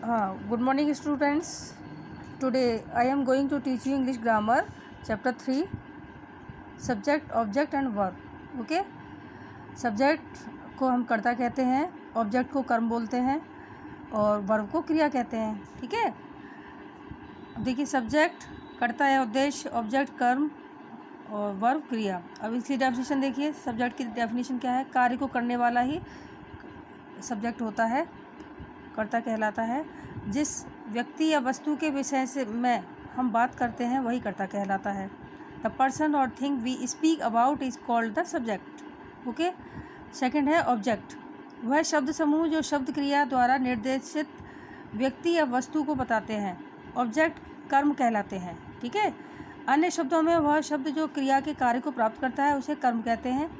Good morning students. Today I am going to teach you English grammar chapter 3 subject, object and verb. Okay. Subject को हम कर्ता कहते हैं, object को कर्म बोलते हैं और वर्ब को क्रिया कहते हैं. ठीक है. अब देखिए सब्जेक्ट कर्ता या उद्देश्य, ऑब्जेक्ट कर्म और वर्ब क्रिया. अब इसकी डेफिनेशन देखिए. सब्जेक्ट की डेफिनेशन क्या है? कार्य को करने वाला ही सब्जेक्ट होता है, कर्ता कहलाता है. जिस व्यक्ति या वस्तु के विषय से में हम बात करते हैं वही कर्ता कहलाता है. द पर्सन और thing we speak about is called the subject. Okay. Second है ऑब्जेक्ट. वह शब्द समूह जो शब्द क्रिया द्वारा निर्देशित व्यक्ति या वस्तु को बताते हैं. ऑब्जेक्ट कर्म कहलाते हैं. ठीक है. अन्य शब्दों में वह शब्द जो क्रिया के कार्य को प्राप्त करता है उसे कर्म कहते हैं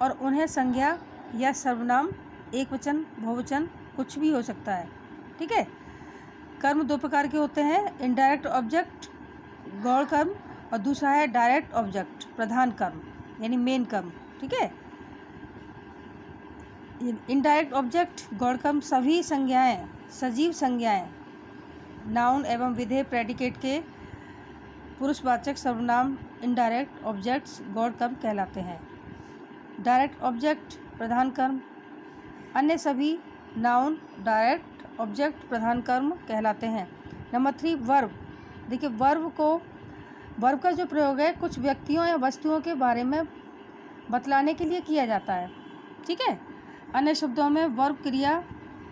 और उन्हें संज्ञा या सर्वनाम, एक वचन, बहुवचन कुछ भी हो सकता है. ठीक है. कर्म दो प्रकार के होते हैं. इनडायरेक्ट ऑब्जेक्ट गौण कर्म और दूसरा है डायरेक्ट ऑब्जेक्ट प्रधान कर्म यानी मेन कर्म. ठीक है. इनडायरेक्ट ऑब्जेक्ट गौण कर्म सभी संज्ञाएं, सजीव संज्ञाएं, नाउन एवं विधेय प्रेडिकेट के पुरुषवाचक सर्वनाम इनडायरेक्ट ऑब्जेक्ट्स गौण कर्म कहलाते हैं. डायरेक्ट ऑब्जेक्ट प्रधान कर्म अन्य सभी नाउन डायरेक्ट ऑब्जेक्ट प्रधान कर्म कहलाते हैं. Number 3 verb. देखिए वर्ब का जो प्रयोग है कुछ व्यक्तियों या वस्तुओं के बारे में बतलाने के लिए किया जाता है. ठीक है. अन्य शब्दों में वर्ब क्रिया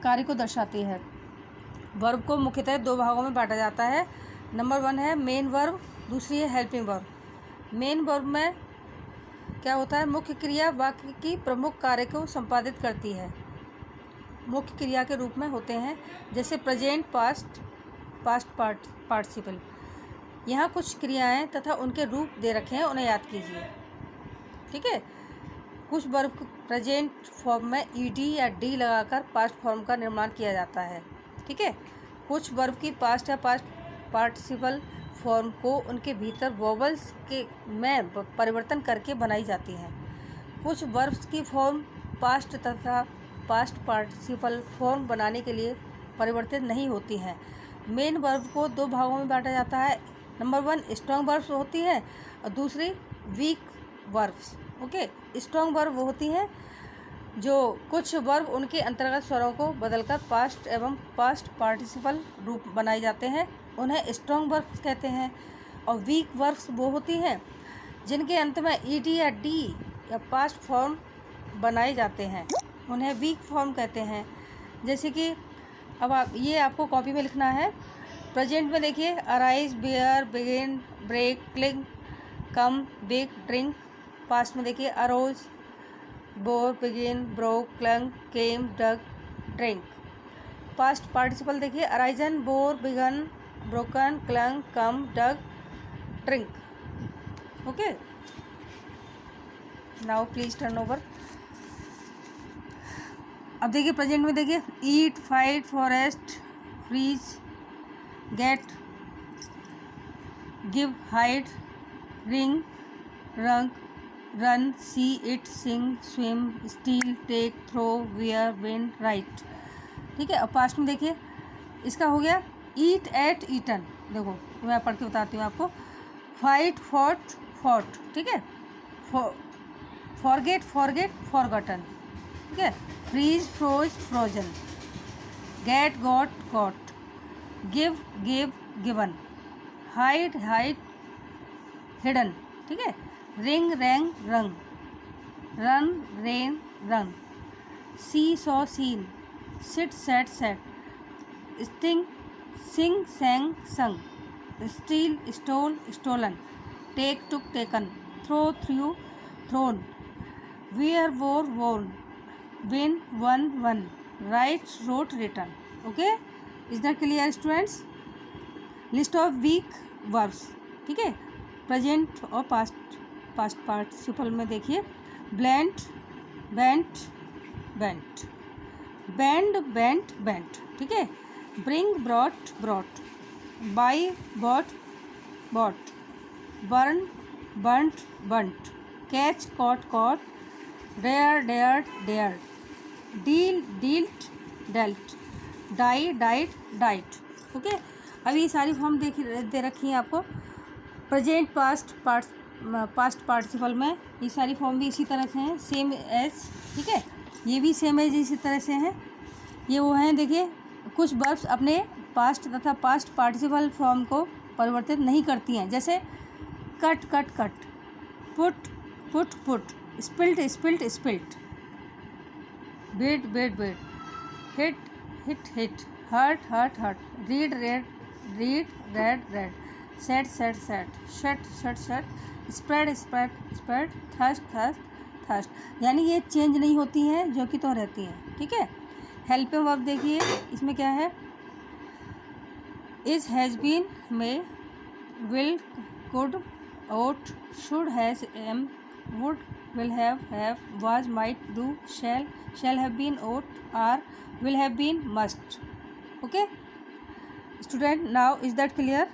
कार्य को दर्शाती है. वर्ब को मुख्यतः दो भागों में बांटा जाता है. नंबर 1 है मेन वर्ब, दूसरी है हेल्पिंग वर्ब. मेन वर्ब में क्या होता है? मुख्य क्रिया वाक्य की प्रमुख कार्य को संपादित करती है. मुख्य क्रिया के रूप में होते हैं जैसे प्रेजेंट, पास्ट पार्टिसिपल. यहाँ कुछ क्रियाएं तथा उनके रूप दे रखे हैं, उन्हें याद कीजिए. ठीक है. कुछ वर्ब प्रेजेंट फॉर्म में ईडी या डी लगाकर पास्ट फॉर्म का निर्माण किया जाता है. ठीक है. कुछ वर्ब की पास्ट या पास्ट पार्टिसिपल फॉर्म को उनके भीतर वोवल्स के में परिवर्तन करके बनाई जाती हैं. कुछ वर्ब्स की फॉर्म पास्ट तथा पास्ट पार्टिसिपल फॉर्म बनाने के लिए परिवर्तित नहीं होती हैं. मेन वर्ब को दो भागों में बांटा जाता है. नंबर 1 स्ट्रॉन्ग वर्ब्स होती हैं और दूसरी weak verbs. Okay. Strong verb होती हैं जो कुछ वर्ब उनके अंतर्गत स्वरों को बदलकर पास्ट एवं पास्ट पार्टिसिपल रूप बनाए जाते हैं, उन्हें स्ट्रॉन्ग वर्ब्स कहते हैं. और वीक वर्ब्स वो होती हैं जिनके अंत में ईडी या डी या पास्ट फॉर्म बनाए जाते हैं, उन्हें वीक फॉर्म कहते हैं. जैसे कि अब आपको कॉपी में लिखना है. प्रेजेंट में देखिए arise, bear, begin, break, cling, come, bake, drink. Past में देखिए arose, bore, begin, broke, clung, came, dug, drink. Past participle देखिए arisen, borne, begun, broken, clung, come, dug, drink. Okay. Now please turn over. अब देखिए present में देखिए eat, fight, forest, freeze, get, give, hide, ring, rung, run, see, it, sing, swim, steal, take, throw, wear, win, write. ठीक है. अब past में देखिए इसका हो गया ईट, एट, ईटन. देखो मैं पढ़ के बताती हूँ आपको. Fight, fought, fought. ठीक है. Forget, forget, forgotten. ठीक है. Freeze, froze, frozen. Get, got, got. Give, give, given. Hide, hide, hidden. ठीक है. Ring, rang, rung. Run, ran, rung. See, saw, seen. Sit, set, set. Sting, sing, sang, sung. Steal, stole, stolen. Take, took, taken. Throw, threw, thrown. Wear, wore, worn. win, won, won. Write, wrote, written. Okay. Is that clear students? List of weak verbs. ठीक है. Present और past participle में देखिए blend, bent, bent. Bend, bent, bent. ठीक है. Bring, brought, brought. Buy, bought, bought. Burn, burnt, burnt. Catch, caught, caught. Dare, dared, dared. Deal, dealt, dealt. Die, died, died. Okay, अभी ये सारी form दे रखी हैं आपको प्रेजेंट, पास्ट पार्टिसिपल में। ये सारी फॉर्म भी इसी तरह से हैं, सेम एज, ठीक है, ये भी सेम एज इसी तरह से हैं। ये वो हैं, देखिए, कुछ वर्ब्स अपने पास्ट तथा पास्ट पार्टिसिपल फॉर्म को परिवर्तित नहीं करती हैं, जैसे cut, cut, cut, put, put, put, spilt, spilt, spilt, bet, bet, bet, hit, hit, hit, hurt, hurt, hurt, read, read, read, read, read, set, set, set, shut, shut, shut, spread, spread, spread, thrust, thrust, thrust. यानी ये change नहीं होती हैं, जो कि तो रहती हैं, ठीक है। हेल्पिंग वर्ब देखिए, इसमें क्या है, इज, हैज़ बीन, में, will, could, ought, should, has, am, would, will have, was, might, do, shall have been, ought, are, will have been, must. Okay, student, now is that clear?